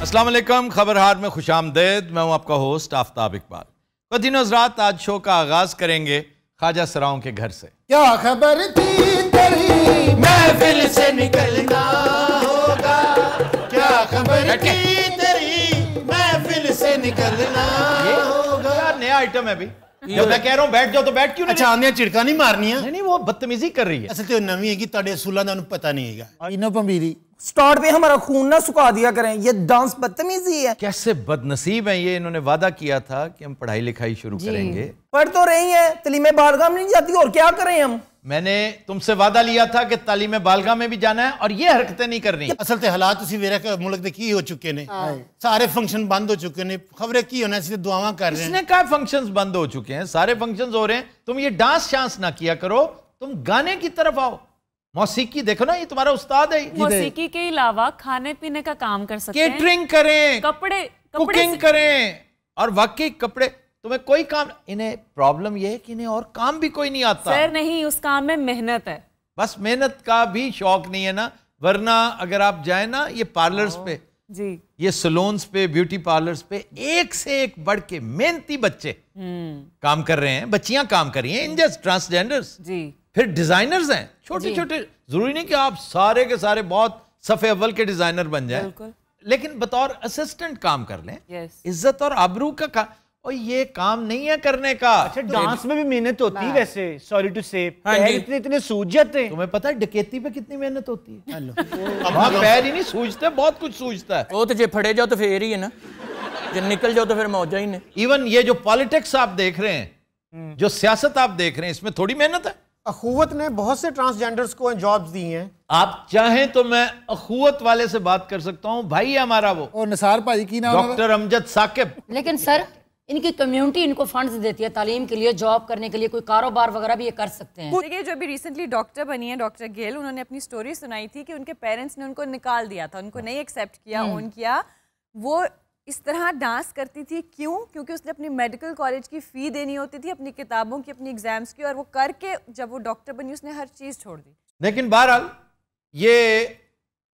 अस्सलाम वालेकुम, खबरहार में खुशामदीद। मैं हूं आपका होस्ट आफ्ताब इकबाल। कदीनो हज़रात, आज शो का आगाज करेंगे ख्वाजा सराओं के घर से। क्या खबर थी तेरी महफिल से निकलना होगा, क्या खबर थी तेरी महफिल से निकलना होगा। यार नया आइटम है अभी, जब मैं कह रहा हूं बैठ जाओ तो बैठ क्यों नहीं? अच्छा आने झिड़का नहीं मारनी है? नहीं, वो बदतमीजी कर रही है। असल तो नवी है कि ਤੁਹਾਡੇ ਅਸੂਲਾਂ ਦਾ ਉਹਨੂੰ पता नहीं है। इनो पंबीरी स्टार्ट पे हमारा खून ना सुखा दिया करें, ये डांस बदतमीजी है। कैसे बदनसीब हैं ये, इन्होंने वादा किया था कि हम पढ़ाई लिखाई शुरू करेंगे। पढ़ तो रही है, तलीमे बालगाम नहीं जाती और क्या करें हम? मैंने तुमसे वादा लिया था कि तालीम बालगा में भी जाना है और ये हरकतें नहीं करनी। असल ते हालात ਤੁਸੀਂ ਵੇਖ ਕੇ ਮੁਲਕ ਦੇ ਕੀ ਹੋ ਚੁੱਕੇ ਨੇ, सारे फंक्शन बंद हो चुके ने, खबरें की होना सिर्फ दुआवां कर रहे हैं। इसने कहा फंक्शंस बंद हो चुके हैं, सारे फंक्शंस हो रहे हैं। तुम ये डांस शांस ना किया करो, तुम गाने की तरफ आओ। मौसीकी देखो ना, ये तुम्हारा उस्ताद है। मौसीकी के अलावा खाने पीने का काम कर सकते हैं, केटरिंग करें, कपड़े कुकिंग करें। और वाकई कपड़े, तुम्हें कोई काम, इन्हें प्रॉब्लम ये है कि इन्हें और काम भी कोई नहीं आता। सर नहीं, उस काम में मेहनत है। बस मेहनत का भी शौक नहीं है ना, वरना अगर आप जाए ना ये पार्लर्स पे जी, ये सलून्स पे, ब्यूटी पार्लर्स पे, एक से एक बढ़ के मेहनती बच्चे काम कर रहे हैं, बच्चियां काम कर रही हैं, इंजस्ट ट्रांसजेंडर्स जी। फिर डिजाइनर्स हैं छोटे छोटे। जरूरी नहीं कि आप सारे के सारे बहुत सफे अव्वल के डिजाइनर बन जाएं, लेकिन बतौर असिस्टेंट काम कर लें। इज्जत और आबरू का काम, और ये काम नहीं है करने का। अच्छा, डांस में भी मेहनत होती है वैसे, सॉरी टू से, पैर इतने सूज जाते हैं। तुम्हें पता है डकैती पे कितनी मेहनत होती है? वहाँ पैर ही नहीं सूझते, बहुत कुछ सूझता है। वो तो जे फड़े जाओ तो फिर ही है ना, जब निकल जाओ तो फिर मौजा ही नहीं। इवन ये जो पॉलिटिक्स आप देख रहे हैं, जो सियासत आप देख रहे हैं, इसमें थोड़ी मेहनत है। अखुवत ने बहुत से ट्रांसजेंडर्स को जॉब्स दी हैं। आप चाहें तो मैं अखुवत वाले से बात कर सकता हूं, भाई है हमारा वो, और निसार भाई की नाम डॉक्टर अमजद साकिब। लेकिन सर इनकी कम्युनिटी इनको फंड्स देती है तालीम के लिए, जॉब करने के लिए, कोई कारोबार वगैरह भी ये कर सकते हैं। देखिए, जो अभी रिसेंटली डॉक्टर बनी है डॉक्टर गेल, उन्होंने अपनी स्टोरी सुनाई थी कि उनके पेरेंट्स ने उनको निकाल दिया था, उनको नहीं एक्सेप्ट किया, ओन किया। वो इस तरह डांस करती थी, क्यों? क्योंकि उसने अपनी मेडिकल कॉलेज की फ़ी देनी होती थी, अपनी किताबों की, अपनी एग्जाम्स की, और वो करके जब वो डॉक्टर बनी उसने हर चीज़ छोड़ दी। लेकिन बहरहाल ये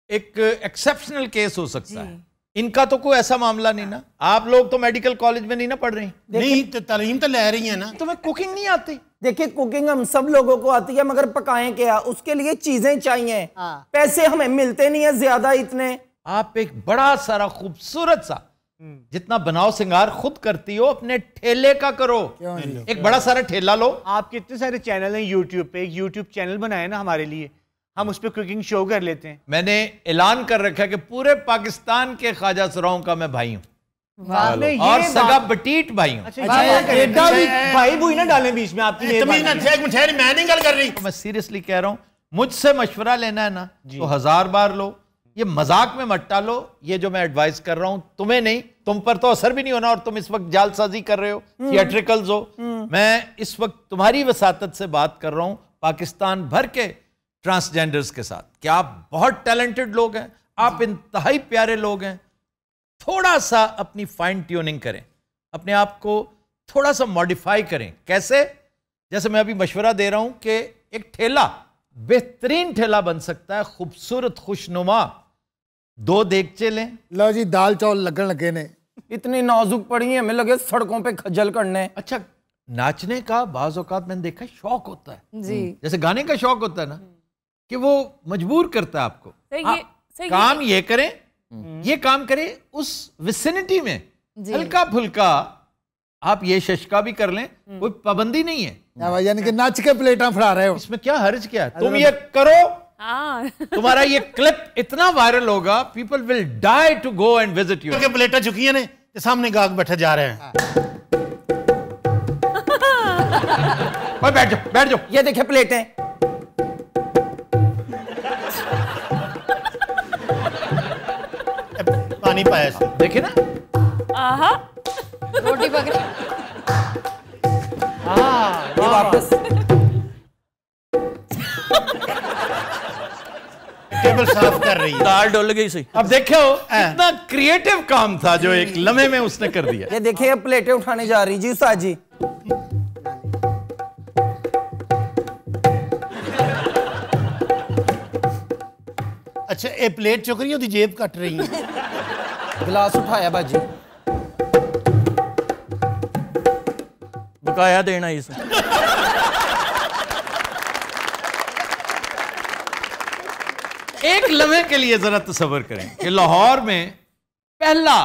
एक एक्सेप्शनल केस हो सकता है, इनका तो कोई ऐसा मामला नहीं ना। आप लोग तो मेडिकल कॉलेज में नहीं ना पढ़ रही? नहीं तो तालीम तो ले रही है ना। तुम्हें कुकिंग नहीं आती? देखिए, कुकिंग हम सब लोगों को आती है, मगर पकाएं क्या? उसके लिए चीजें चाहिए, पैसे हमें मिलते नहीं है ज्यादा इतने। आप एक बड़ा सारा खूबसूरत सा, जितना बनाओ सिंगार खुद करती हो, अपने ठेले का करो। एक बड़ा सारा ठेला लो। आप कितने सारे चैनल हैं यूट्यूब पे, एक यूट्यूब चैनल बनाए ना हमारे लिए, हम उस पर कुकिंग शो कर लेते हैं। मैंने ऐलान कर रखा है कि पूरे पाकिस्तान के ख्वाजा सराओं का मैं भाई हूँ और सगा बटीट भाई हूँ। भाई भूई ना डालें बीच में आपकी। मैं नहीं गल कर रही, मैं सीरियसली कह रहा हूँ, मुझसे मशवरा लेना है ना तो 1000 बार लो, ये मजाक में मत टालो। ये जो मैं एडवाइस कर रहा हूं तुम्हें नहीं, तुम पर तो असर भी नहीं होना, और तुम इस वक्त जालसाजी कर रहे हो, थिएट्रिकल्स हो। मैं इस वक्त तुम्हारी वसातत से बात कर रहा हूं पाकिस्तान भर के ट्रांसजेंडर्स के साथ, कि आप बहुत टैलेंटेड लोग हैं, आप इंतहाई प्यारे लोग हैं। थोड़ा सा अपनी फाइन ट्यूनिंग करें, अपने आप को थोड़ा सा मॉडिफाई करें। कैसे? जैसे मैं अभी मशवरा दे रहा हूं कि एक ठेला बेहतरीन ठेला बन सकता है, खूबसूरत, खुशनुमा। 2 देगचे लें। लो जी, दाल चावल लगन लगे ने, इतनी नाजुक पड़ी है, हमें लगे सड़कों पे खजल करने। अच्छा, नाचने का बाज़ औक़ात मैंने देखा शौक होता है जी, जैसे गाने का शौक होता है ना, कि वो मजबूर करता है आपको। सही काम ये करें, ये काम करें, उस विसिनिटी में हल्का फुल्का आप ये शशका भी कर लें, कोई पाबंदी नहीं है। यानी कि नाच के प्लेटा फड़ा रहे हो, इसमें क्या हर्ज क्या है? तुम ये करो, तुम्हारा ये क्लिप इतना वायरल होगा, people will die to go and visit you. प्लेटा चुकी है ने, सामने गाहक बैठे जा रहे हैं। बैठ जाओ, बैठ जाओ। ये देखे प्लेटें, पानी पाया से देखे ना, रोटी पक रही। ये वापस टेबल साफ कर रही है, दाल डुल गई सही। अब देखो इतना क्रिएटिव काम था जो एक लम्हे में उसने कर दिया। ये देखिए, अब प्लेटें उठाने जा रही जी उस्ताद जी। अच्छा, ये प्लेट चुक रही है, जेब कट रही है। गिलास उठाया बाजी, बकाया देना इस एक लम्हे के लिए जरा तसव्वुर करें कि लाहौर में पहला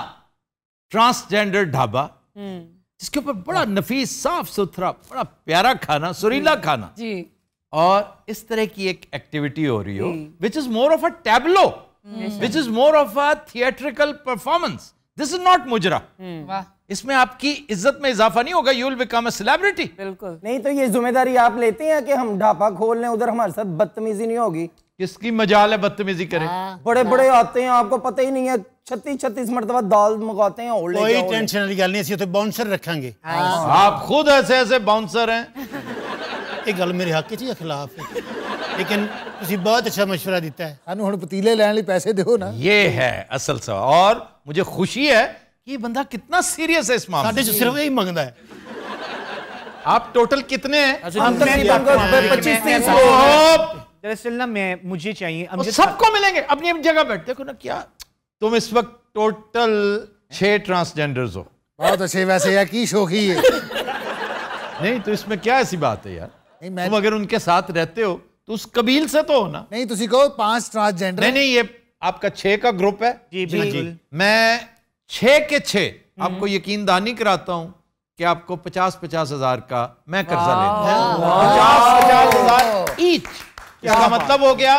ट्रांसजेंडर ढाबा जिसके ऊपर बड़ा नफीस, साफ सुथरा, बड़ा प्यारा खाना, सुरीला खाना जी, और इस तरह की एक एक्टिविटी हो रही हो, which is more of a Tableau, which is more of a theatrical performance. This is not मुजरा. वाह, इसमें आपकी इज्जत में इजाफा नहीं होगा. You will become a celebrity. बिल्कुल नहीं तो ये जिम्मेदारी आप लेते हैं कि हम ढाबा खोल लें, उधर हमारे साथ बदतमीजी नहीं होगी? किसकी मजाल है बदतमीजी करें? बड़े बड़े आते हैं, आपको पता ही नहीं है, 36 मरतबा दाल मंगाते हैं. कोई टेंशन वाली गल नहीं, ਅਸੀਂ ਉੱਥੇ ਬਾਉਂਸਰ ਰੱਖਾਂਗੇ. आप खुद ऐसे ऐसे बाउंसर हैं. ਇਹ ਗੱਲ ਮੇਰੇ ਹੱਕ 'ਚ ਹੀ ਖਿਲਾਫ ਹੈ, लेकिन ਤੁਸੀਂ बहुत अच्छा मशवरा ਦਿੱਤਾ है. ਸਾਨੂੰ ਹੁਣ ਪਤੀਲੇ ਲੈਣ ਲਈ ਪੈਸੇ ਦਿਓ ਨਾ. ये है असल सवाल. और मुझे खुशी है कि ये बंदा कितना सीरियस है इस मामले ਸਾਡੇ 'ਚ सिर्फ यही मंगदा है. आप टोटल कितने हैं? हम तकरीबन 25-30 लोग. दरअसल ना मुझे चाहिए वो सबको मिलेंगे. अपनी अपनी जगह बैठ. देखो ना क्या तुम इस वक्त टोटल 6 ट्रांसजेंडर्स हो. बहुत अच्छे वैसे यार, की शौकी है. नहीं तो इसमें क्या ऐसी बात है यार? नहीं मैं तुम अगर उनके साथ रहते हो तो उस कबील से तो हो ना. नहीं तुसी कहो 5 ट्रांसजेंडर. नहीं नहीं, ये आपका 6 का ग्रुप है. जी बिल्कुल. मैं 6 के 6 आपको यकीन दहानी कराता हूं कि आपको 50-50 हजार का मैं कर्जा लेता हूं. 50-50 हजार ईच. इसका मतलब हो गया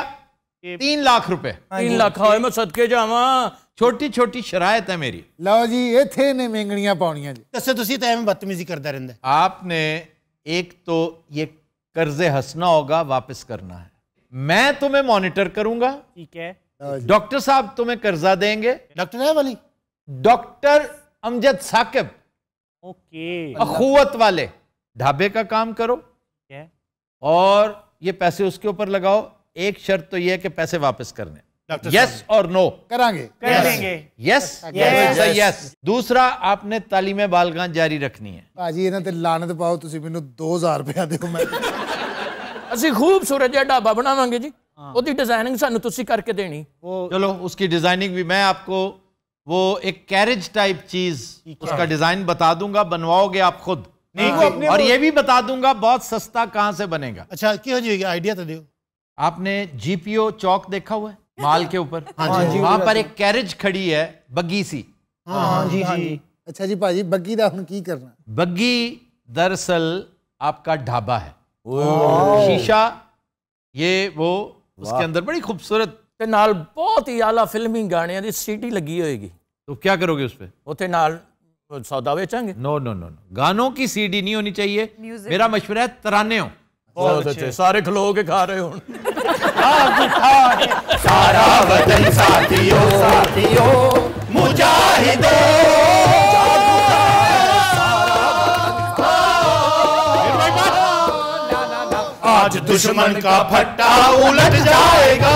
3 लाख रुपए. 3 लाख होए मैं सदके जावा. छोटी छोटी शरायत है मेरी. ਲਓ ਜੀ ਇੱਥੇ ਨੇ ਮੰਗਣੀਆਂ ਪਾਉਣੀਆਂ ਜੀ. ਦੱਸੋ ਤੁਸੀਂ ਤਾਂ ਐਵੇਂ बदतमीजी करता रहता है. आपने एक तो ये कर्जे हंसना होगा, वापस करना है. मैं तुम्हें मॉनिटर करूंगा. ठीक है. डॉक्टर साहब तुम्हें कर्जा देंगे. डॉक्टर है वाली डॉक्टर अमजद साकिब ओके. अखुवत वाले ढाबे का काम करो है? और ये पैसे उसके ऊपर लगाओ. एक शर्त तो ये है कि पैसे वापस करने. डॉक्टर यस और नो. ਕਰਾਂਗੇ. कर देंगे. Yes yes. दूसरा आपने तालीम बालगान जारी रखनी है. ਭਾਜੀ ਇਹਨਾਂ ਤੇ ਲਾਨਤ ਪਾਓ, ਤੁਸੀਂ ਮੈਨੂੰ 2000 ਰੁਪਇਆ ਦਿਓ. ਮੈਂ ਅਸੀਂ ਖੂਬਸੂਰਤ ਜਿਹਾ ਢਾਬਾ ਬਣਾਵਾਂਗੇ ਜੀ. ਉਹਦੀ ਡਿਜ਼ਾਈਨਿੰਗ ਸਾਨੂੰ ਤੁਸੀਂ ਕਰਕੇ ਦੇਣੀ. चलो उसकी डिजाइनिंग भी मैं आपको वो एक कैरेज टाइप चीज उसका डिजाइन बता दूंगा. बनवाओगे आप खुद. नहीं और ये भी बता दूंगा बहुत सस्ता कहां से बनेगा. अच्छा की हो जाएगी, आइडिया तो दो. आपने जीपीओ चौक देखा हुआ है माल के ऊपर? वहां पर एक कैरेज खड़ी है बग्गी सी. हाँ जी हाँ जी. ਅੱਛਾ ਜੀ ਭਾਜੀ ਬੱਗੀ ਦਾ ਹੁਣ ਕੀ ਕਰਨਾ? बग्गी दरअसल आपका ढाबा है. शीशा ये वो उसके अंदर बड़ी खूबसूरत. ਤੇ ਨਾਲ ਬਹੁਤ ਹੀ ਆਲਾ ਫਿਲਮੀ ਗਾਣਿਆਂ ਦੀ ਸੀਟੀ ਲੱਗੀ ਹੋਏਗੀ. तो क्या करोगे उस पर? ਉੱਥੇ ਨਾਲ ਸੌਦਾ ਵੇਚਾਂਗੇ. नो नो नो नो, गानों की सीडी नहीं होनी चाहिए. मेरा मशवरा है तराने हो. ਬਹੁਤ ਅੱਛੇ. ਸਾਰੇ ਖਲੋ ਕੇ ਖਾ ਰਹੇ ਹੁਣ. सारा वतन साथियों साथियों मुजाहिदों. आज दुश्मन का फट्टा उलट जाएगा.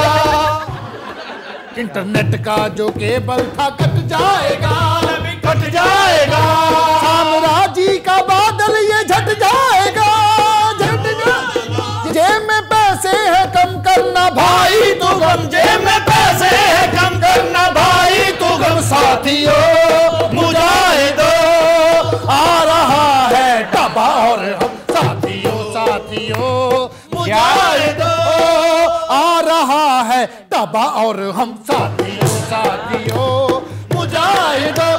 इंटरनेट का जो केबल था कट जाएगा. कट जाएगा. साम्राज्य का बादल ये झट जाएगा. झट जाएगा. जेब में पैसे है कम करना भाई तू गम. जेब में पैसे है कम करना भाई तू गम. साथियों मुजाहिदों आ रहा है ढाबा और हम साथियों साथियों मुजाहिदों. आ रहा है ढाबा और हम साथियों साथियों मुजाहिदों.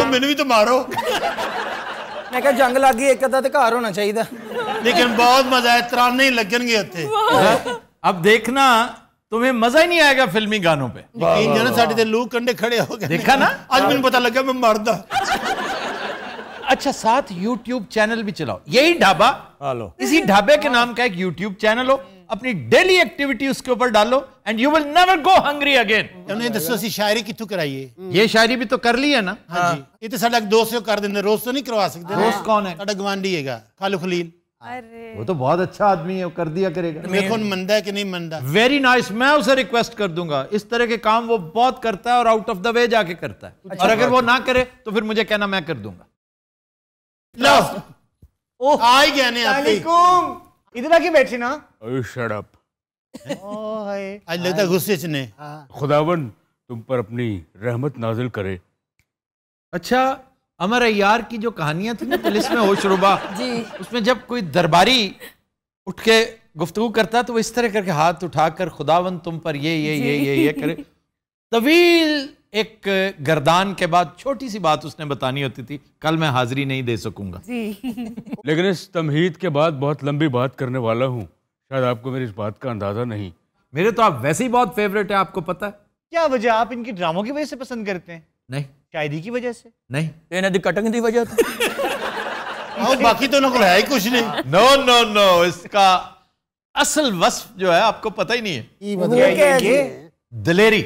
मैंने भी तो मारो. मैं क्या जंग लग गई, एक अद्धा ते घर होना चाहिए. लेकिन बहुत मजा है, तराने ही लगनगे उत्ते. अब देखना तुम्हें मजा ही नहीं आएगा फिल्मी गानों पे. यकीन जाना साडे ते लू कंडे खड़े हो गए. देखा ना, आज मैंने पता लगा मैं मरदा. अच्छा साथ YouTube चैनल भी चलाओ. यही ढाबा, हेलो, इसी ढाबे के नाम का एक YouTube चैनल हो. अपनी डेली एक्टिविटी उसके ऊपर डालो and you will never go hungry again. उन्हें दसो सी शायरी कितों कराइए? ये शायरी भी तो कर ली है ना। हाँ जी, ये तो साडा दोस्त कर देंगे, रोज तो नहीं करवा सकते। दोस्त कौन है? साडा गवांडी हैगा खालू खलील। अरे वो तो बहुत अच्छा आदमी है, वो कर दिया करेगा। मेरे को मंदा है कि नहीं मंदा? वेरी नाइस, मैं उसे रिक्वेस्ट कर दूंगा। इस तरह के काम वो बहुत करता है और आउट ऑफ द वे जाके करता है। और अगर वो ना करे तो फिर मुझे कहना, मैं कर दूंगा। लो आ ही गए ने आपके। इधर आके बैठे ना। Shut up. आज लगता है गुस्से च ने। खुदावन तुम पर अपनी रहमत नाजिल करे। अच्छा, अमर अय्यार की जो कहानियां थी ना पुलिस में होशरुबा जी, उसमें जब कोई दरबारी उठ के गुफ्तगू करता तो वो इस तरह करके हाथ उठाकर खुदावन तुम पर ये करे। तवील एक गर्दान के बाद छोटी सी बात उसने बतानी होती थी, कल मैं हाजिरी नहीं दे सकूंगा लेकिन इस तमहीद के बाद बहुत लंबी बात करने वाला हूँ, शायद आपको मेरी इस बात का अंदाजा नहीं। मेरे तो आप वैसे ही बहुत फेवरेट है, आपको पता है। क्या वजह? आप इनकी ड्रामों की वजह से पसंद करते हैं? नहीं। शायरी की वजह से? नहीं। इन्हें दी कटिंग दी वजह और बाकी तो उनको है ही कुछ नहीं। नो नो नो, इसका असल वस्फ जो है आपको पता ही नहीं है। ये दलेरी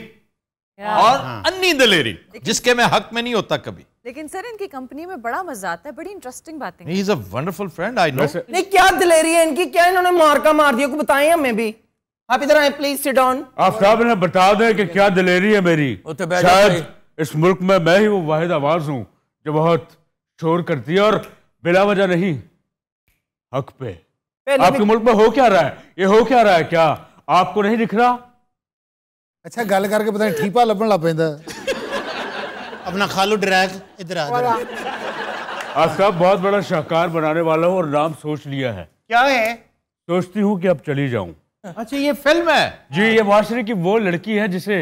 और अन्नी दलेरी, जिसके मैं हक में नहीं होता कभी। लेकिन सर इनकी कंपनी में बड़ा मजा आता है, बड़ी इंटरेस्टिंग बातें। He is a wonderful friend, I know. नहीं, क्या दलेरी है इनकी? क्या इन्होंने मार दिया? को बताएं हमें भी। आप इधर आए प्लीज, सिट डाउन। आफ्ताब ने बता दें कि क्या दलेरी है मेरी। शायद इस मुल्क में मैं ही वो वाहिद आवाज हूँ जो बहुत शोर करती है और बिला वजह नहीं, हक पे। आपके मुल्क में हो क्या रहा है? ये हो क्या रहा है? क्या आपको नहीं दिख रहा? अच्छा, गल करके पता नहीं ठीपा लभन लग पैंदा। अपना खालू ड्रैग इधर आ जा। आफ्ताब बहुत बड़ा शाहकार बनाने वाला हूँ और नाम सोच लिया है। क्या है? सोचती हूँ कि अब चली जाऊं। अच्छा, ये फिल्म है जी। ये माशरे की वो लड़की है जिसे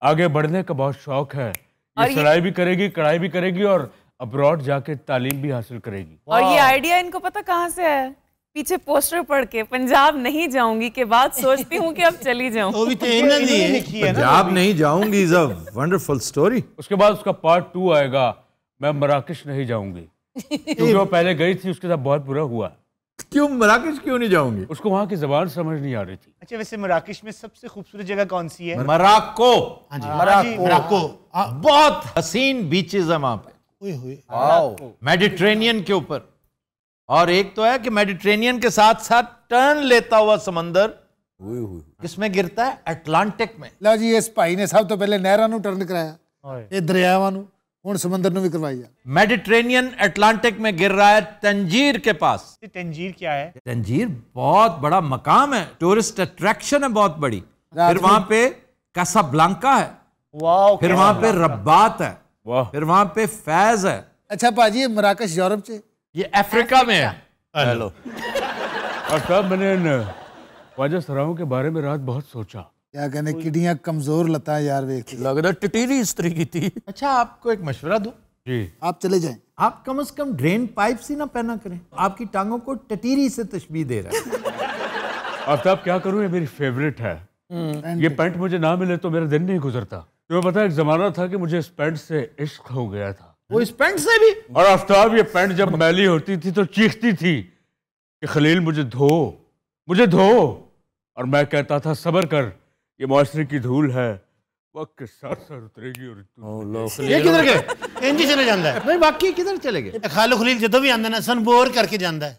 आगे बढ़ने का बहुत शौक है। ये सिलाई भी करेगी, कढ़ाई भी करेगी और अब्रॉड जाके तालीम भी हासिल करेगी। और ये आइडिया इनको पता कहाँ से है? पीछे पोस्टर पढ़ के, पंजाब नहीं जाऊंगी के बाद सोचती हूँ कि अब चली जाऊं। वो भी तो इन्होंने लिखी है ना। पंजाब नहीं जाऊंगी इज अ वंडरफुल स्टोरी। उसके बाद उसका पार्ट 2 आएगा, मैं मराकश नहीं जाऊंगी, क्योंकि वो पहले गई थी, उसके साथ बहुत बुरा हुआ। क्यों मराकश क्यों नहीं जाऊंगी? उसको वहाँ की जबान समझ नहीं आ रही थी। अच्छा, वैसे मराकश में सबसे खूबसूरत जगह कौन सी है? मराको। मराको बहुत हसीन बीचेस है वहां पे, मेडिटेरेनियन के ऊपर। और एक तो है कि मेडिटेरेनियन के साथ साथ टर्न लेता हुआ समंदर किसमें गिरता है? अटलांटिक में। लो जी, इस भाई ने सब तो पहले नहरां नूं टर्न कराया, ये दरियावां नूं, हुण समंदर नूं भी करवाई। मेडिटेरेनियन अटलांटिक में गिर रहा है तंजीर के पास। तंजीर क्या है? तंजीर बहुत बड़ा मकाम है, टूरिस्ट अट्रैक्शन है बहुत बड़ी। फिर वहां पे कासाब्लांका है, फिर वहां पे रब्बात है, फिर वहां पे फैज है। अच्छा भाजी, मराकश यूरोप च, ये अफ्रीका में है। हेलो। और साहब, मैंने इन ख्वाजा सराओं के बारे में रात बहुत सोचा। क्या कहने, किडियां कमजोर लता यार, वेख लगता टिटीरी स्त्री की थी। अच्छा, आपको एक मशवरा दूं? जी। आप चले जाएं। आप कम से कम ड्रेन पाइप से ना पहना करें, आपकी टांगों को टटीरी से तशबीह दे रहा है। और साहब क्या करूं, ये मेरी फेवरेट है। ये पैंट मुझे ना मिले तो मेरा दिन नहीं गुजरता। तुम्हें पता है, एक जमाना था कि मुझे इस पैंट से इश्क हो गया था। वो इस पैंट से भी? और आफ्ताब, ये पैंट जब मैली होती थी तो चीखती थी कि खलील मुझे धो, मुझे धो। और मैं कहता था सब्र कर, ये मुआशरे की धूल है, वक्त के साथ साथ उतरेगी। और ये किधर गए? इंजी चले जाता है। नहीं, बाकी किधर चले गए? खालू खलील जदों भी आंदा ना सन बोर करके जाता है।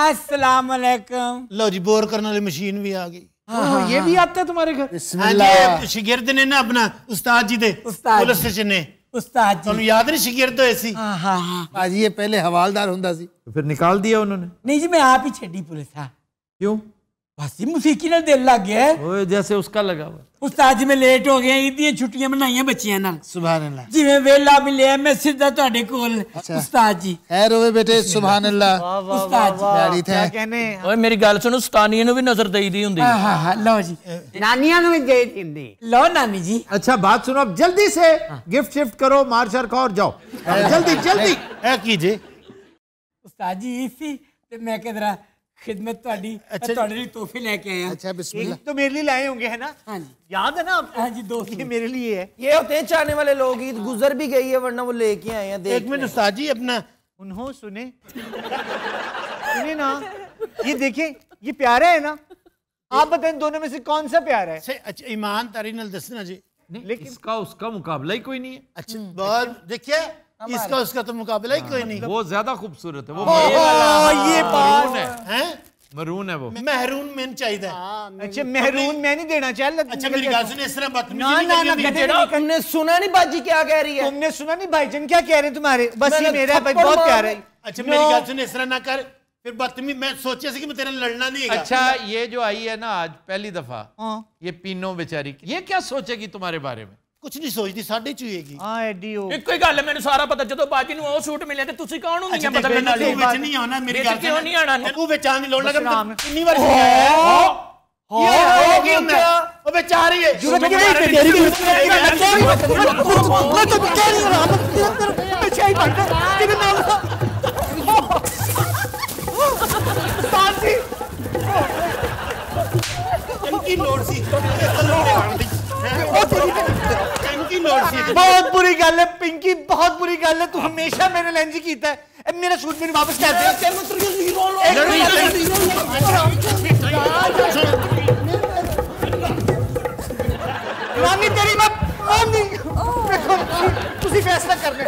अस्सलाम वालेकुम। लो जी, बोर करने वाली मशीन भी आ गई। हाँ, ये भी आता है तुम्हारे घर? हाँ जी, शिगिर्द ने ना अपना उस्ताद जी दे पुलिस स्टेशन ने। उस्ताद जी, याद नहीं शिगिर्द होए सी? हाँ हाँ हाँ। भाजी ये पहले हवालदार हुंदा सी, तो फिर निकाल दिया उन्होंने? नहीं जी, मैं आप ही छड़ी पुलिस। हाँ। क्यों? बस ही मुसीकी ना दिल लग गया है। वो जैसे उसका लगा हुआ। उस्ताद जी, मैं लेट हो गया, ईदियां छुट्टियां बनाइयां बच्चियां नाल। सुभान अल्लाह। जिवें वेला मिलिया मैं सीधा तुहाडे कोल। उस्ताद जी खैर होवे बेटे, सुभान अल्लाह। उस्ताद जी डैडी थे। कहने ओए मेरी गल सुनो, स्तानिया नु भी नजर देई दी हुंदी। हाँ हाँ हाँ, लो जी, नानिया नु भी दे दिंदी। लो नानी जी। अच्छा, बात सुनो, अब जल्दी से गिफ्ट शिफ्ट करो, मार शार खाओ और जाओ। जल्दी जल्दी है कीजिए। उस्ताद जी इसी ते मैं कहदरा खिदमत तुहाडी, तुहाडे लिए तोहफे लेके आया। अच्छा बिस्मिल्लाह। तो मेरे लिए लाए होंगे, है ना? हाँ जी, याद है ना आपको? हाँ जी, दो ये मेरे लिए है। ये होते हैं चाहने वाले लोग, ईद गुजर भी गई है वरना वो लेके आए हैं। एक मिनट उस्ताद जी, अपना सुने ना, ये देखें, ये प्यारा है ना? आप बताएं दोनों में से कौन सा प्यार है? अच्छा ईमानदारी नाल दसना जी, लेकिन इसका उसका मुकाबला ही कोई नहीं है। अच्छा बहुत देखिए, इसका उसका तो मुकाबला ही कोई नहीं। वो ज्यादा खूबसूरत है, वो ये बात है, मरून है वो। महरून मैंने चाहिए। अच्छा महरून मैं नहीं देना चाहिए। अच्छा मेरी गाल सुने, इस तरह बदतमीजी तुमने सुना नहीं बाजी क्या कह रही है? तुमने सुना नहीं भाईजान क्या कह रहे हैं तुम्हारे? बस ये मेरा भाई बहुत प्यार है। अच्छा मेरी गाल सुने, इस तरह ना कर, फिर बदतमीज। मैं सोचा कि मैं तेरा लड़ना नहीं है। अच्छा ये जो आई है ना आज पहली दफा, ये पीनो बेचारी, ये क्या सोचेगी तुम्हारे बारे में? कुछ नहीं सोचती, साढ़े चुएगी। हां एडी ओ एक कोई गल मैंने सारा पता, ਜਦੋਂ ਬਾਜੀ ਨੂੰ ਉਹ ਸੂਟ ਮਿਲਿਆ ਤੇ ਤੁਸੀਂ ਕੌਣ ਹੁੰਦੀਆਂ ਬਦਲਣ ਵਾਲੀ? ਤੂੰ ਵਿੱਚ ਨਹੀਂ ਆਉਣਾ ਮੇਰੀ ਗੱਲ, ਕਿਉਂ ਨਹੀਂ ਆਣਾ? ਤੂੰ ਵਿੱਚ ਆਣ ਦੀ ਲੋੜ ਲੱਗਾ, ਕਿੰਨੀ ਵਾਰ ਸਿਖਾਇਆ ਹੋ ਕੀ ਹੁੰਦਾ? ਉਹ ਵਿੱਚ ਆ ਰਹੀ ਹੈ ਜੁਰਤ ਨਹੀਂ ਤੇਰੀ ਮੈਂ ਤਾਂ ਕਹਿ ਨਹੀਂ ਰਹਾ ਮੈਂ ਚਾਹੀ ਬੰਦ ਕਿਵੇਂ ਨਾਲ ਸਾਂਸੀ ਇਨਕੀ ਲੋੜ ਸੀ बहुत बुरी गल है पिंकी, बहुत बुरी गल है। तू हमेशा मेरे लैंज कीता है, मेरा सूट मेरे वापस कर दे। नानी तेरी मैं तुसी फैसला करने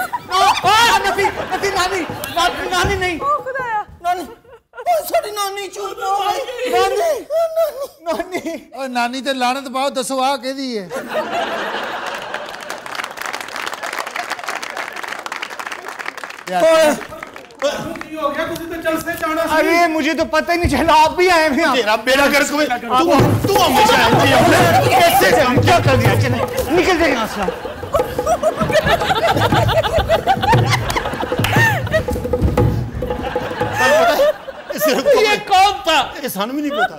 नफी नफी नानी नानी नहीं नानी साडी नानी चुप हो गई। नानी नानी ओए नानी ते लानत पाओ, दसो आ केदी है? अरे मुझे तो पता ही नहीं चला, आप भी आए हैं। तेरा बेड़ा गर्क हुए, तू हमेशा कैसे क्या कर दिया? चले निकल जाए यहाँ से। ये कौन था? ये सानू भी नहीं पता।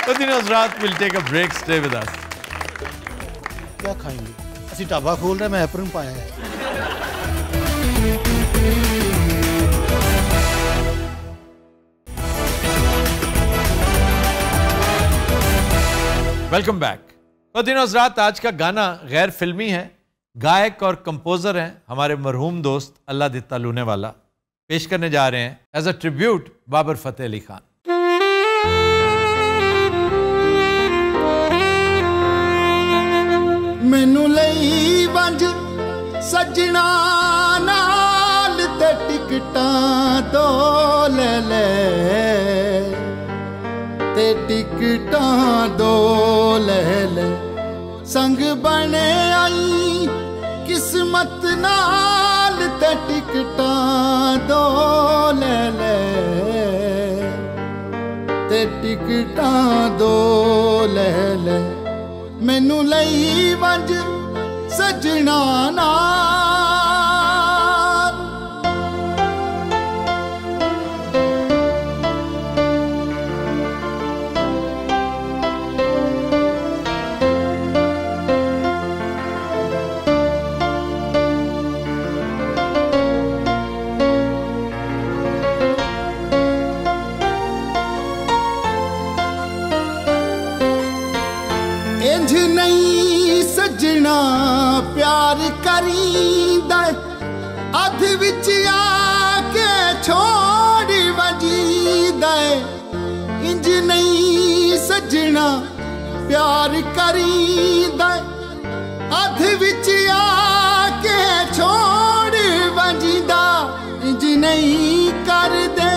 हज़रात will take a break, stay with us. क्या खाएंगे? असि ढाबा खोल रहे, मैं एप्रन पाया है। Welcome back. तो हज़रात आज का गाना गैर फिल्मी है, गायक और कंपोजर हैं हमारे मरहूम दोस्त अल्लाह दिता लूने वाला। पेश करने जा रहे हैं as a tribute Babar Fateh Ali Khan. मैनू लई वंज सजना नाल ते टिकटां दो ले ले, ते टिकटां दो ले ले, संग बने आई किस्मत नाल ते टिकटां दो ले ले, ते टिकटां दो ले ले, मैनू लई वंज सजना नाल। इंज नहीं सजना प्यार करींदा, अध विच आके छोड़ वजीदा। इंज नहीं सजना प्यार करींदा, अध विच आके छोड़ वजीदा। इंज नहीं कर दे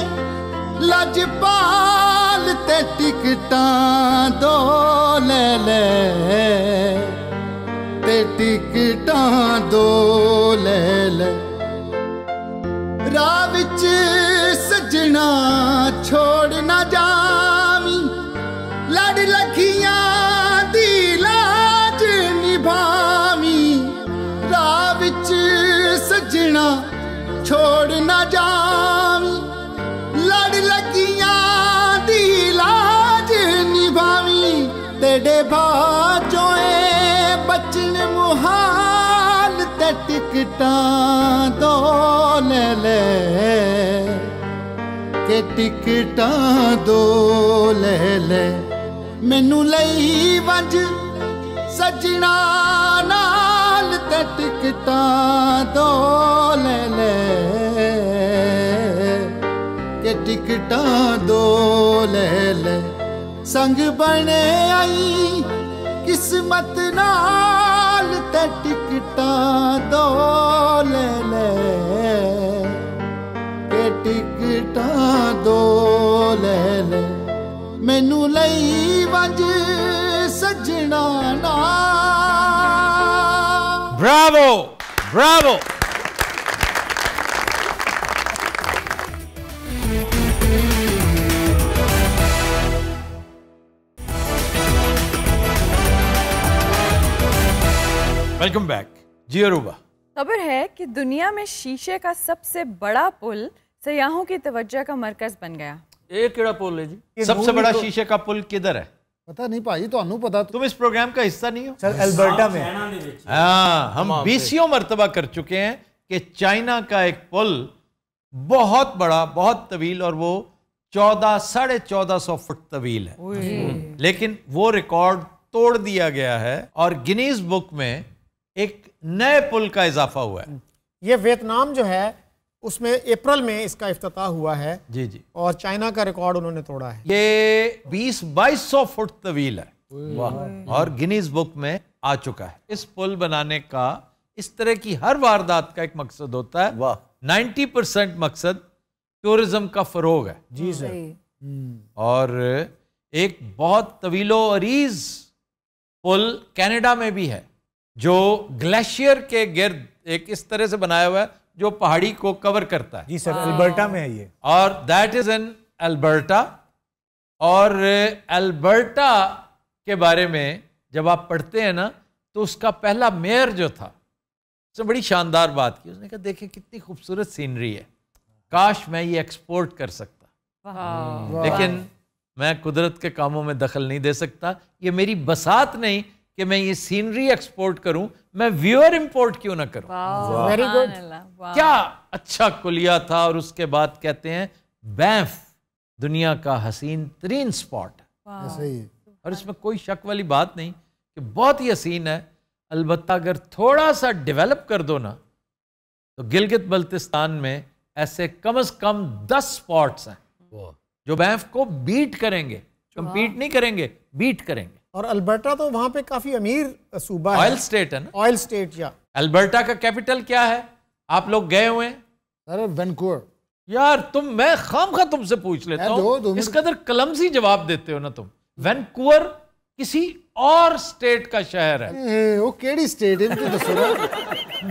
लजपाल ते टिकटां दो ले ले, ते टिकटां दो ले ले, राह विच सजना छोड़ ना जावी, लड़ लखियां दी लाज निभावी। राह विच सजना छोड़ ना जावी, लड़ लगियां दी लाज निभावी। तेरे बाजोए बचन मुहाल, ते टिकटां दो ले ले, के टिकटां दो ले ले, मैनू लई वंज सजना नाल, ते टिकटां दो ले ले, के टिकटां दो ले ले संग बने आई किस्मत नाल ते टिकटां दो ले ले के टिकटां दो ले ले मैनू लई वंज सजना ना। Bravo Bravo. वेलकम बैक जी अरूबा। खबर है कि दुनिया में शीशे का सबसे बड़ा पुल सयाहों की तवज्जो का मरकज बन गया। एक केड़ा पुल है जी? सबसे बड़ा शीशे का पुल किधर है? पता नहीं भाई, तो पता। तुम इस प्रोग्राम का हिस्सा नहीं हो? सर अल्बर्टा में। हाँ, हम 20 मरतबा कर चुके हैं कि चाइना का एक पुल बहुत बड़ा, बहुत तवील, और वो 14,500 फुट तवील है, लेकिन वो रिकॉर्ड तोड़ दिया गया है और गिनीज बुक में एक नए पुल का इजाफा हुआ है। ये वियतनाम जो है उसमें अप्रैल में इसका इफ्तिताह हुआ है जी जी, और चाइना का रिकॉर्ड उन्होंने तोड़ा है। ये 20-2200 फुट तवील है और गिनीज बुक में आ चुका है। इस पुल बनाने का, इस तरह की हर वारदात का एक मकसद होता है। 90% मकसद टूरिज्म का फरोग है जी सर। और एक बहुत तवीलो अरीज पुल कनाडा में भी है जो ग्लेशियर के गिर्द एक इस तरह से बनाया हुआ है जो पहाड़ी को कवर करता है। जी सर, अल्बर्टा में है ये, और दैट इज इन अल्बर्टा। और अल्बर्टा के बारे में जब आप पढ़ते हैं ना, तो उसका पहला मेयर जो था, उसने बड़ी शानदार बात की। उसने कहा देखिए कितनी खूबसूरत सीनरी है, काश मैं ये एक्सपोर्ट कर सकता, लेकिन मैं कुदरत के कामों में दखल नहीं दे सकता। ये मेरी बसात नहीं कि मैं ये सीनरी एक्सपोर्ट करूं, मैं व्यूअर इंपोर्ट क्यों ना करूं। Very good. क्या अच्छा कुलिया था। और उसके बाद कहते हैं बैंफ दुनिया का हसीन तरीन स्पॉट है। ऐसा ही है। और इसमें कोई शक वाली बात नहीं कि बहुत ही हसीन है। अलबत्ता अगर थोड़ा सा डेवलप कर दो ना, तो गिलगित बल्तिस्तान में ऐसे कम से कम 10 स्पॉट्स हैं जो बैंफ को बीट करेंगे, कंपीट नहीं करेंगे, बीट करेंगे। और अल्बर्टा तो वहां पे काफी अमीर सूबा है, ऑयल स्टेट है ना, ऑयल स्टेट। या अल्बर्टा का कैपिटल क्या है? आप लोग गए हुए हैं? अरे वैनकूवर। यार मैं खामखा तुमसे पूछ लेता हूँ, इस कदर कलमसी जवाब देते हो ना तुम। वैनकूवर किसी और स्टेट का शहर है। वो केड़ी स्टेट है?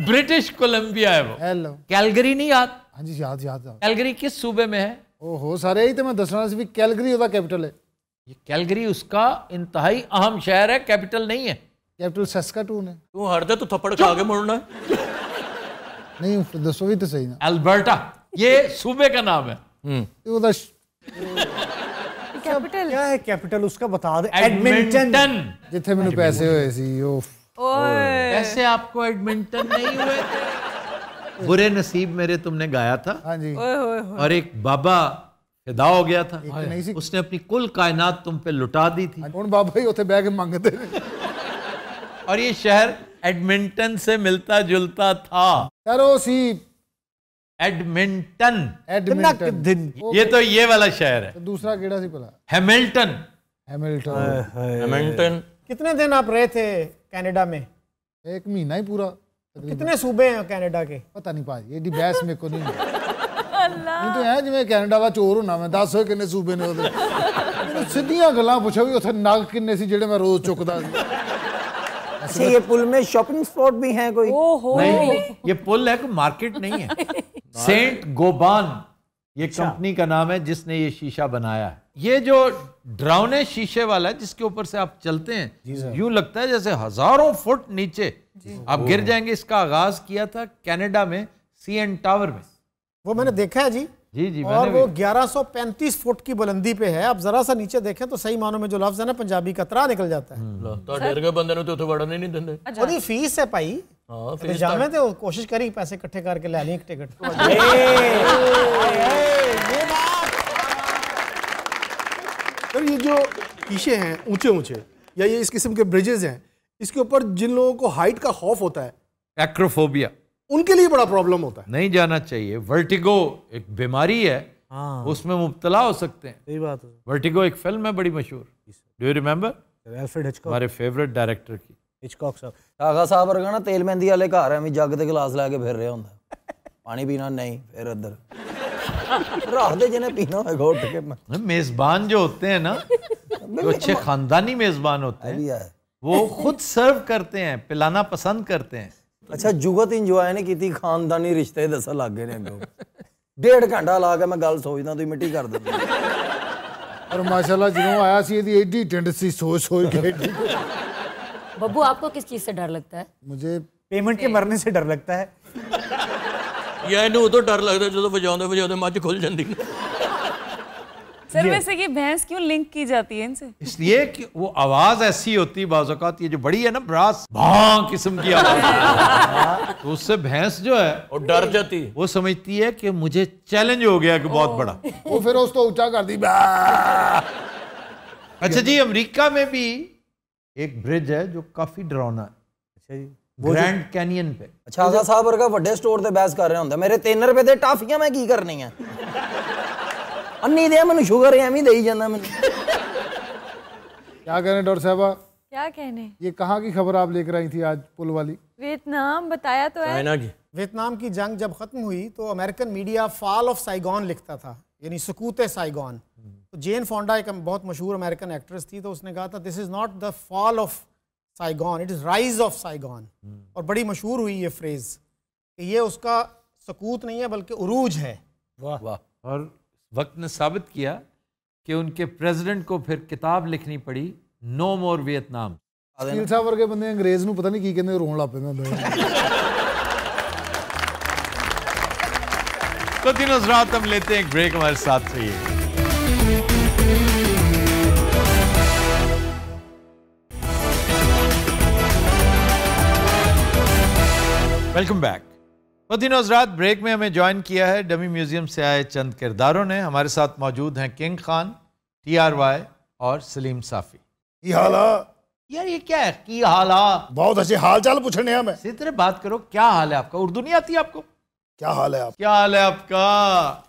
ब्रिटिश कोलंबिया है वो। हेलो, कैलगरी नहीं याद? हाँ जी, याद याद। कैलगरी किस सूबे में है? ओहो, सारे ही तो मैं दसना सी भी कैलगरी ओदा कैपिटल है। ये कैलगरी उसका इंतहाई अहम शहर है, कैपिटल नहीं है। कैपिटल सस्काटून है। तू हर दे, तू थप्पड़ खा के मुड़ना है। नहीं दसो भी तो सही ना। अल्बर्टा ये सूबे का नाम है। ओदा कैपिटल क्या है? कैपिटल उसका बता दे। एडमिंटन। जिथे मैंने पैसे हुए सी। कैसे आपको एडमिंटन नहीं हुए थे? बुरे नसीब मेरे तुमने गाया था। हाँ जी। और एक बाबा फिदा हो गया था, उसने अपनी कुल कायनात तुम पे लुटा दी थी। हुण बाबा ही उथे बैठ के मंगते। और ये शहर एडमिंटन से मिलता जुलता था। यारो सी एडमिंटन। एडमिंटन। ये तो ये वाला शहर है। दूसरा केड़ा सी भला? हैमिल्टन। हैमिल्टन। कितने दिन आप रहे थे कनाडा में? 1 महीना ही पूरा। कितने सूबे हैं कनाडा के? पता नहीं भाई, एडी बहस में को नहीं। नहीं तो है जिवें कनाडा वा चोर होना मैं 10 किन्ने सूबे ने ओदे। सीधियां गल्लां पुछो भी उथे नग किन्ने सी जेडे मैं रोज चुकदा सी। अच्छा, ये पुल में शॉपिंग स्पॉट भी हैं कोई? नहीं, ये पुल है, कोई मार्केट नहीं है। सेंट गोबान ये कंपनी का नाम है जिसने ये शीशा बनाया है। ये जो ड्राउने शीशे वाला है जिसके ऊपर से आप चलते हैं, यूं लगता है जैसे हजारों फुट नीचे आप गिर जाएंगे। इसका आगाज किया था कनाडा में सीएन टावर में। वो मैंने देखा है जी। जी और वो 1135 फुट की बुलंदी पे है। आप जरा सा नीचे देखें तो सही मानों में जो लफ्ज है ना पंजाबी कतरा निकल जाता है। तो डर के बंदे तो वड़न ही नहीं देंगे। ਉਹਦੀ फीस है भाई। हां, फीस जामे तो कोशिश करी पैसे इकट्ठे करके ले ली एक टिकट। ये बात। सर ये जो शीशे हैं ऊंचे ऊंचे या ये इस किस्म के ब्रिजेस हैं, इसके ऊपर जिन लोगों को हाइट का खौफ होता है, एक्रोफोबिया, उनके लिए बड़ा प्रॉब्लम होता है। नहीं जाना चाहिए। वर्टिगो एक बीमारी है हाँ। उसमें मुब्तला हो सकते हैं। सही बात है। वर्टिगो एक फिल्म है बड़ी मशहूर, do you remember? Alfred Hitchcock, हमारे फेवरेट डायरेक्टर की। हिचकॉक साहब। आगा साहब वर्गा ना तेल मेहंदी वाले घर है, जग के गिलास लैके फिर रहा होंगे, पानी पीना नहीं, फिर इधर रात दे जिन्हें पीना होगा उठ के। मेजबान जो होते हैं ना, जो अच्छे खानदानी मेजबान होते हैं, वो खुद सर्व करते हैं, पिलाना पसंद करते हैं। अच्छा जुगत इंजॉय नहीं की, खानदानी रिश्ते दस लग गए ने अगों। 1.5 घंटा ला के मैं गल सोचदा तुम मिट्टी कर दे। और माशाल्लाह जो आया सी एदी एडी टेंडेंसी सोच के। बब्बू आपको किस चीज से डर लगता है? मुझे पेमेंट के मरने से डर लगता है। या इन्हें उदों डर लगता जो वजाते मझ खुल जाती। सर वैसे ये भैंस क्यों लिंक की जाती है इनसे? इसलिए कि वो आवाज ऐसी होती है बाज़ औक़ात, ये जो बड़ी है ना ब्रास भां किस्म की आवाज, तो उससे भैंस जो है वो डर जाती है, वो समझती है कि मुझे चैलेंज हो गया कि बहुत बड़ा, वो फिर उसको ऊंचा कर दी। अच्छा जी, अमेरिका में भी एक ब्रिज है जो काफी डरावना है। अच्छा जी, ग्रैंड कैनियन पे। अच्छा आगा साहब वर्गा वड्डे स्टोर ते बहस कर रहे होंगे, मेरे 3 रुपए दे टाफियां मैं की करनी है, अन्नी दे मैनू शुगर एवं दे जाना मैनू। क्या कहने डॉक्टर साहबा? क्या कहने? ये कहाँ की खबर आप लेकर आई थी आज पुल वाली? वियतनाम बताया तो है। वियतनाम की जंग जब खत्म हुई तो American media fall of Saigon लिखता था, यानी सकूत साइगॉन। तो जेन फोंडा एक बहुत मशहूर अमेरिकन एक्ट्रेस थी, तो उसने कहा था this is not the fall of Saigon, it is rise of Saigon. और बड़ी मशहूर हुई ये फ्रेज़ कि ये उसका सकूत नहीं है बल्कि उरूज है। वाह वाह। और वक्त ने साबित किया कि उनके प्रेसिडेंट को फिर किताब लिखनी पड़ी, नो मोर वियतनाम। स्टील साहब वर्गे बंदे अंग्रेज नूं पता नहीं की कहंदे, रोण लग पैंदा। तो दिनों रात हम लेते हैं एक ब्रेक, हमारे साथ रहिए। Welcome back. दिन रात ब्रेक में हमें ज्वाइन किया है डमी म्यूजियम से आए चंद किरदारों ने। हमारे साथ मौजूद हैं किंग खान, TRY और सलीम साफी। की हाल है यार? ये क्या है की हाल है? बहुत अच्छे हाल चाल पूछने हैं। मैं इसी तरह बात करो, क्या हाल है आपका? उर्दू नहीं आती आपको? क्या हाल है आप? क्या हाल है आपका?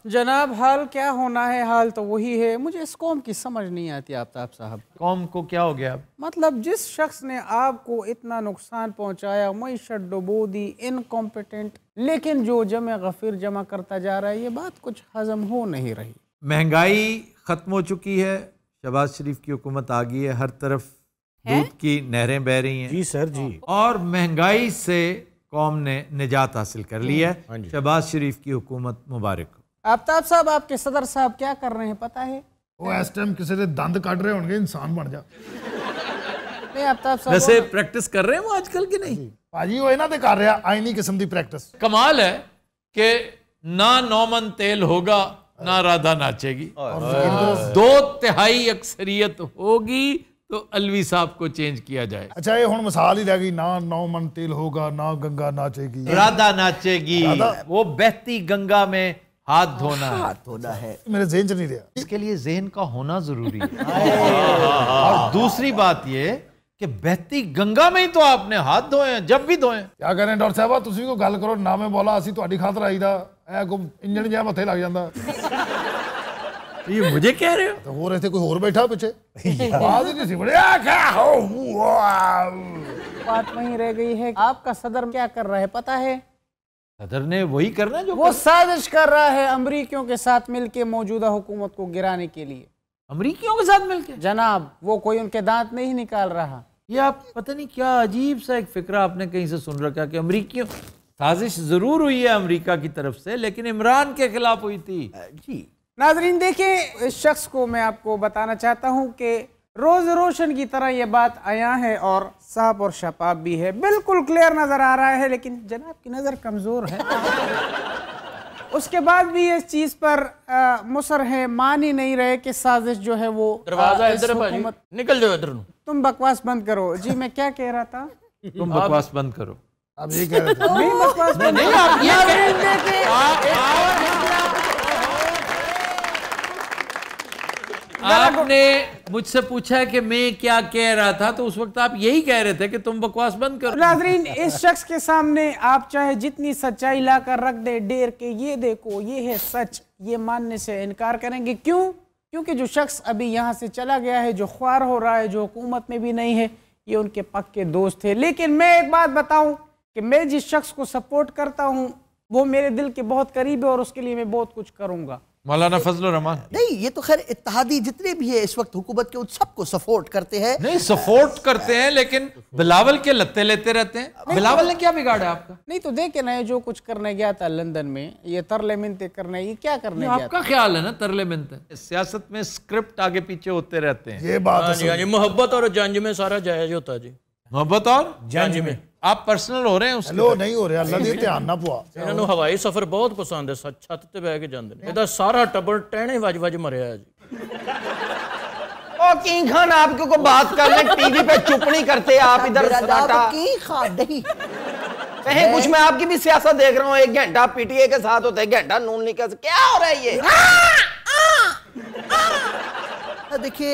जनाब हाल क्या होना है, हाल तो वही है। मुझे इस कौम की समझ नहीं आती आफ्ताब साहब। कौम को क्या हो गया? मतलब जिस शख्स ने आपको इतना नुकसान पहुंचाया, मईशत डुबो दी, इनकॉम्पिटेंट, लेकिन जो जमे गफीर जमा करता जा रहा है, ये बात कुछ हजम हो नहीं रही। महंगाई खत्म हो चुकी है, शहबाज शरीफ की हुकूमत आ गई है, हर तरफ दूध की नहरें बह रही हैं। जी सर जी। और महंगाई से कौम ने निजात हासिल कर ली है। शहबाज शरीफ की हुकूमत मुबारक हो। आफ्ताब साहब आपके सदर साहब क्या कर रहे हैं पता है? वो इस टाइम किसी के दंद काट रहे होंगे, इंसान बन जा। नहीं आफ्ताब साहब वैसे प्रैक्टिस कर रहे हैं वो आजकल की नहीं? भाजी वो इन्हां दे कर रहा आईनी किस्म की प्रैक्टिस। कमाल है कि ना 9 मन तेल होगा ना राधा नाचेगी, 2/3 अक्सरियत होगी तो अलवी साहब को चेंज किया जाए। अच्छा ये हुण मिसाल ही रह गई, ना 9 मन तेल होगा ना गंगा नाचेगी, राधा नाचेगी। वो बहती गंगा में हाथ धोना है। मेरे ज़हन च नहीं रहा। इसके लिए ज़हन का होना जरूरी है। और दूसरी बात ये कि बहती गंगा में ही तो आपने हाथ धोए हैं, जब भी धोए। क्या कह रहे हैं डॉक्टर साहब? तुसी को गल करो ना, मैं बोला असी तुहाडी खातर आईदा, ऐ को इंजन जिहा मथे लग जांदा। ये मुझे कह रहे हो? तो हो रहे थे कोई और बैठा पीछे, आवाज ही नहीं सी बड़ी। बात वहीं रह गई है, आपका सदर क्या कर रहा है पता है? सदर ने वही करना जो वो साजिश कर रहा है अमरीकियों के साथ मिलके मौजूदा हुकूमत को गिराने के लिए। अमरीकियों के साथ मिलके? जनाब वो कोई उनके दांत नहीं निकाल रहा। ये आप पता नहीं क्या अजीब सा एक फिक्रा आपने कहीं से सुन रखा कि अमरीकियों, साजिश जरूर हुई है अमरीका की तरफ से, लेकिन इमरान के खिलाफ हुई थी। जी नाजरीन देखिए, इस शख्स को मैं आपको बताना चाहता हूं कि रोज रोशन की तरह ये बात आया है और साफ और शफाफ भी है, बिल्कुल क्लियर नजर आ रहा है, लेकिन जनाब की नजर कमजोर है। उसके बाद भी इस चीज पर मुसर है, मान ही नहीं रहे कि साजिश जो है वो दरवाजा इधर निकल जाओ इधर। तुम बकवास बंद करो। जी मैं क्या कह रहा था? तुम बकवास बंद करो। अब ये कह रहे थे नहीं बकवास बंद नहीं, आप ये आपने मुझसे पूछा है कि मैं क्या कह रहा था, तो उस वक्त आप यही कह रहे थे कि तुम बकवास बंद करो। नाज़रीन, इस शख्स के सामने आप चाहे जितनी सच्चाई लाकर रख दे डेर के, ये देखो ये है सच, ये मानने से इनकार करेंगे। क्यों? क्योंकि जो शख्स अभी यहाँ से चला गया है, जो ख्वार हो रहा है, जो हुकूमत में भी नहीं है, ये उनके पक्के दोस्त थे। लेकिन मैं एक बात बताऊं कि मैं जिस शख्स को सपोर्ट करता हूं वो मेरे दिल के बहुत करीब है और उसके लिए मैं बहुत कुछ करूंगा। मौलाना फजलुर रहमान। नहीं, ये तो खैर इत्तेहादी जितने भी है इस वक्त हुकूमत के, उन सबको सपोर्ट करते हैं। नहीं, सपोर्ट करते हैं, लेकिन बिलावल के लत्ते लेते रहते हैं। बिलावल ने क्या बिगाड़ा आपका? नहीं तो देखे ना, जो कुछ करने गया था लंदन में, ये तरले मिनते करने, ये क्या करने गया आपका ख्याल है ना तरले मिनते? सियासत में स्क्रिप्ट आगे पीछे होते रहते हैं। ये बात है। मोहब्बत और जंज में सारा जायज होता है जी। मोहब्बत और जंज में आप पर्सनल हो रहे हैं उसके? लो नहीं हो रहा, अल्लाह दे ध्यान ना पुआ। ਇਹਨਾਂ ਨੂੰ ਹਵਾਈ ਸਫ਼ਰ ਬਹੁਤ ਪਸੰਦ ਹੈ, ਛੱਤ ਤੇ ਬਹਿ ਕੇ ਜਾਂਦੇ ਨੇ। ਇਹਦਾ ਸਾਰਾ ਟੱਬਰ ਟਹਿਣੇ ਵੱਜ-ਵੱਜ ਮਰਿਆ ਹੈ जी। ओ किंग खान, आपके को बात कर ले, टीवी पे चुप नहीं करते आप इधर। किंग खान नहीं, कहीं कुछ मैं आपकी भी सियासत देख रहा हूँ, 1 घंटा पीटीए के साथ होता है, 1 घंटा नून लीग के, क्या हो रहा है ये? देखिए,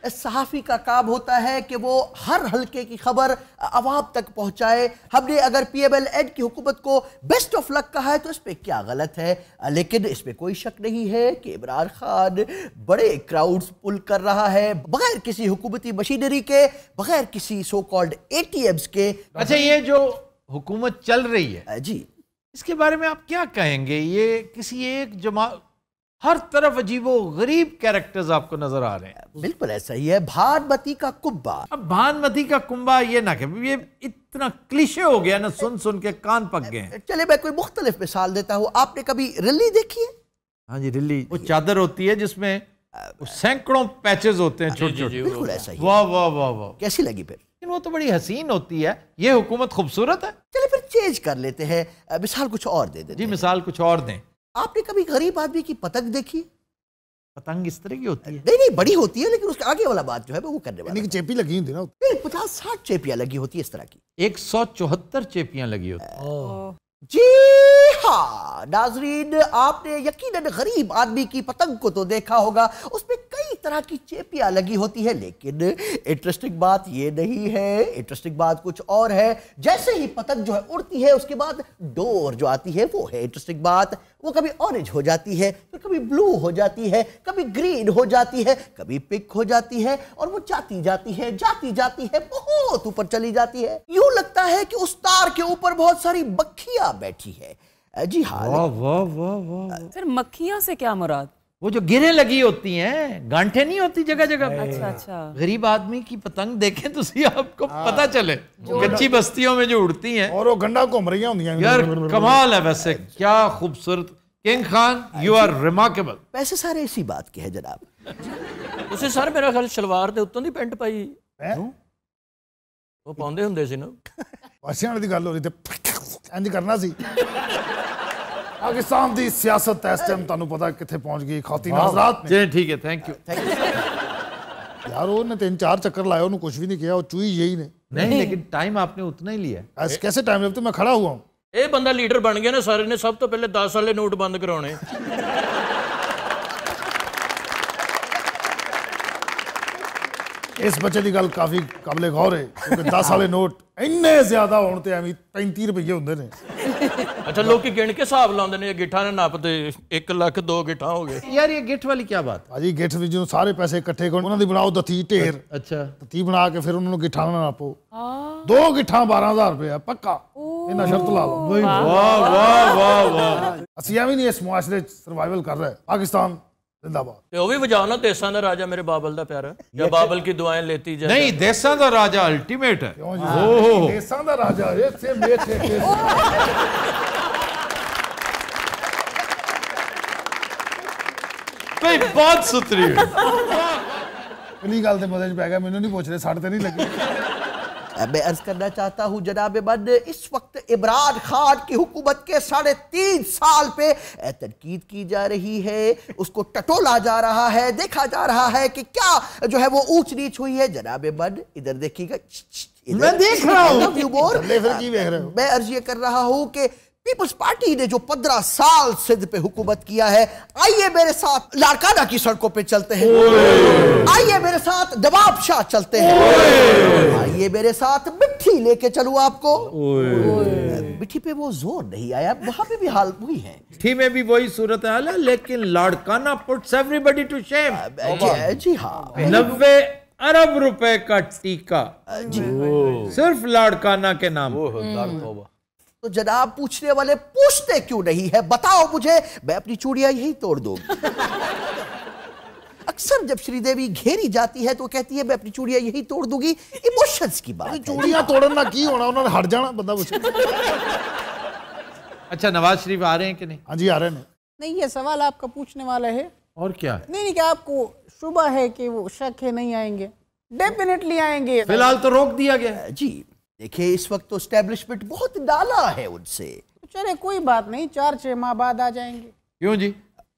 सहाफ़ी का काम होता है कि वो हर हल्के की खबर अवाम तक पहुंचाए। हमने अगर PMLN की हुकूमत को बेस्ट ऑफ लक कहा है तो इसमें क्या गलत है, लेकिन इसमें कोई शक नहीं है कि इमरान खान बड़े क्राउड्स पुल कर रहा है बगैर किसी हुकूमती मशीनरी के, बगैर किसी सो कॉल्ड ATMs के। अच्छा, ये जो हुकूमत चल रही है जी, इसके बारे में आप क्या कहेंगे? ये किसी एक जमात, हर तरफ अजीबो गरीब कैरेक्टर्स आपको नजर आ रहे हैं। बिल्कुल ऐसा ही है। भानमती का कुंबा, अब भानमती का कुंबा ये ना कि ये इतना क्लीशे हो गया ना, सुन सुन के कान पक गए। चले मैं कोई मुख्तलिफ मिसाल देता हूँ। आपने कभी रिल्ली देखी है? हाँ जी, रिल्ली वो चादर होती है जिसमें सैकड़ों पैचेस होते हैं छोटे छोटे। बिल्कुल ऐसा ही। वाह वाह वाह वाह, कैसी लगी फिर? वो तो बड़ी हसीन होती है। ये हुकूमत खूबसूरत है। चले फिर चेंज कर लेते हैं, मिसाल कुछ और दे देते जी, मिसाल कुछ और दें। आपने कभी गरीब आदमी की पतंग देखी? पतंग इस तरह की होती है? नहीं नहीं, बड़ी होती है, लेकिन उसके आगे वाला बात जो है वो करने वाला। चेपी लगी होती है ना? 50-60 चेपियां लगी होती है इस तरह की। 174 चेपियां लगी होती। जी हाँ नाजरीन, आपने यकीनन गरीब आदमी की पतंग को तो देखा होगा, उसमें कई तरह की चेपियां लगी होती है। लेकिन इंटरेस्टिंग बात ये नहीं है, इंटरेस्टिंग बात कुछ और है। जैसे ही पतंग जो है उड़ती है, उसके बाद डोर जो आती है वो है इंटरेस्टिंग बात। वो कभी ऑरेंज हो जाती है, फिर कभी ब्लू हो जाती है, कभी ग्रीन हो जाती है, कभी पिंक हो जाती है, और वो जाती जाती है बहुत ऊपर चली जाती है। यूं लगता है कि उस तार के ऊपर बहुत सारी मक्खियां बैठी है। जी हाँ। वाह वाह वाह वाह। फिर मक्खियों से क्या मुराद? वो जो गिरें लगी होती हैं, गांठें नहीं होती जगह जगह। अच्छा अच्छा। गरीब आदमी की पतंग देखें तो सी आपको पता चले, कच्ची बस्तियों में जो उड़ती हैं और वो गंडा घूम रही होंगी यार, कमाल है। वैसे क्या खूबसूरत। King Khan, you are remarkable. पैसे सारे इसी बात के हैं जनाब। उसे सर मेरा ख्याल सलवार दे उत्तों दी पैंट पाई वो पाਉਂਦੇ ਹੁੰਦੇ ਸੀ ना। ਪਾਸਿਆਂ ਵਾਲੀ ਦੀ ਗੱਲ ਹੋ ਰਹੀ ਤੇ ਇੰਜ ਕਰਨਾ ਸੀ। पाकिस्तान की सियासत इस टाइम तुहानू पता कित्थे पहुंच गई खातिन हज़रात ने। जी ठीक है, थैंक यू। यार उन्हें 3-4 चक्कर लाया, उन्होंने कुछ भी नहीं किया, वो चूही यही ने। नहीं, लेकिन टाइम आपने उतना ही लिया। ऐसे कैसे टाइम लगता? मैं खड़ा हुआ हूँ। ये बंदा लीडर बन गया ना, सारे ने सब तो पहले 10 वाले नोट बंद कराने। इस बच्चे की गल काफी काबिले गौर है, क्योंकि 10 वाले नोट इन्ने ज्यादा होने ते एवं 35 रुपये होंगे ने। अच्छा, लोग गिन के हिसाब लाते हैं, गिठा ने नापते 1 लाख 2 गिठा हो गए। यार ये गिठ वाली क्या बात? भाजी गिठ भी जो सारे पैसे इकट्ठे कर उन्होंने बनाओ दथी ढेर। अच्छा, दथी बना के फिर उन्होंने गिठा ना नापो। 2 गिठा 12,000 रुपये पक्का, इन्ना शर्त ला लो। वाह वाह वाह वाह। असि भी नहीं इस मुआशरे सर्वाइवल कर रहे। पाकिस्तान जिंदाबाद। वो भी बजाओ ना, देसां दा राजा मेरे बाबल दा प्यारा, या बाबल की दुआएं लेती जाए। नहीं, देसां दा राजा अल्टीमेट है। देसां दा राजा से बैठे भाई बहुत सुथरी है। किन्नी गल ते मजे च पै गया, मैनू नहीं पूछ रहे, साढ़े ते नहीं लगी। मैं अर्ज करना चाहता हूं जनाब बंद, इस वक्त इमरान खान की हुकूमत के 3.5 साल पे तनकीद की जा रही है, उसको टटोला जा रहा है, देखा जा रहा है कि क्या जो है वो ऊंच नीच हुई है। जनाब बंद इधर देखिएगा, मैं देख रहा हूं। मैं अर्ज ये कर रहा हूं कि पीपल्स पार्टी ने जो 15 साल सिंध पे हुकूमत किया है, आइए मेरे साथ लाड़काना की सड़कों पे चलते हैं, आइए मेरे साथ नवाब शाह चलते हैं, आइए मेरे साथ मिट्टी लेके चलूं आपको। मिट्टी पे वो जोर नहीं आया, वहां पे भी हाल वही है। मिट्टी में भी वही सूरत हाल है, लेकिन Larkana puts everybody to shame. जी हाँ, 90 अरब रुपए का टीका सिर्फ लाड़काना के नाम। तो जनाब पूछने वाले पूछते क्यों नहीं है, बताओ मुझे, मैं अपनी चूड़ियां यही तोड़ दूंगी। अक्सर जब श्रीदेवी घेरी जाती है तो कहती है मैं अपनी चूड़ियां यही तोड़ दूंगी। इमोशंस की बात है। चूड़ियां तोड़ना की होना, उन्होंने हट जाना बंदा पूछे। अच्छा, नवाज शरीफ आ रहे हैं कि नहीं? हाँ जी आ रहे हैं। नहीं, ये सवाल आपका पूछने वाला है। और क्या? नहीं, क्या आपको शुबा है कि वो शक है नहीं आएंगे? डेफिनेटली आएंगे। फिलहाल तो रोक दिया गया जी। देखिए इस वक्त तो एस्टेब्लिशमेंट बहुत डाला है उनसे। चले कोई बात नहीं, 4-6 माह बाद आ जाएंगे। क्यों जी?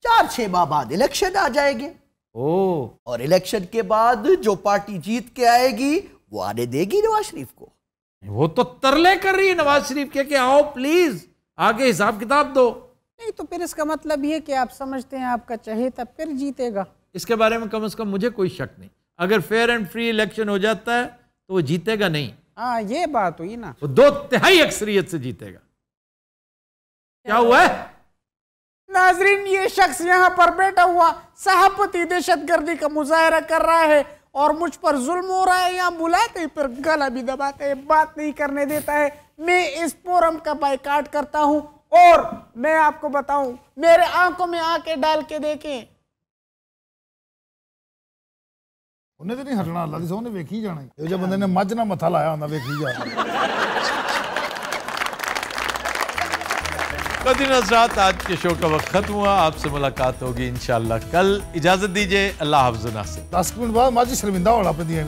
4-6 माह बाद इलेक्शन आ जाएंगे। और इलेक्शन के बाद जो पार्टी जीत के आएगी वो आने देगी नवाज शरीफ को। वो तो तरले कर रही है नवाज शरीफ के कि आओ प्लीज आगे हिसाब किताब दो। नहीं तो फिर इसका मतलब ये कि आप समझते हैं आपका चहेता फिर जीतेगा। इसके बारे में कम से कम मुझे कोई शक नहीं। अगर फेयर एंड फ्री इलेक्शन हो जाता है तो वो जीतेगा नहीं। हाँ, ये बात हुई ना। वो 2/3 अक्सरियत से जीतेगा। क्या हुआ है? नाजरीन, ये शख्स यहाँ पर बैठा हुआ सहाफती दहशतगर्दी का मुजाहरा कर रहा है और मुझ पर जुल्म हो रहा है। यहाँ बुलाते ही फिर गला भी दबाता है, बात नहीं करने देता है। मैं इस फोरम का बाइकाट करता हूँ और मैं आपको बताऊं, मेरे आंखों में आंखें डाल के देखें। उन्हें तो नहीं हटना, अल्लाह दी सोने वेखी जाना। ये जो बंदे ने मज ना मथा लाया होंदा वेखी जाना। कदीर हज़रात, आज के शो का वक्त खत्म हुआ। आपसे मुलाकात होगी इंशाअल्लाह कल। इजाजत दीजिए, अल्लाह हाफ़िज़। 10 मिनट बाद माजी शर्मिंदा होना पे दिया।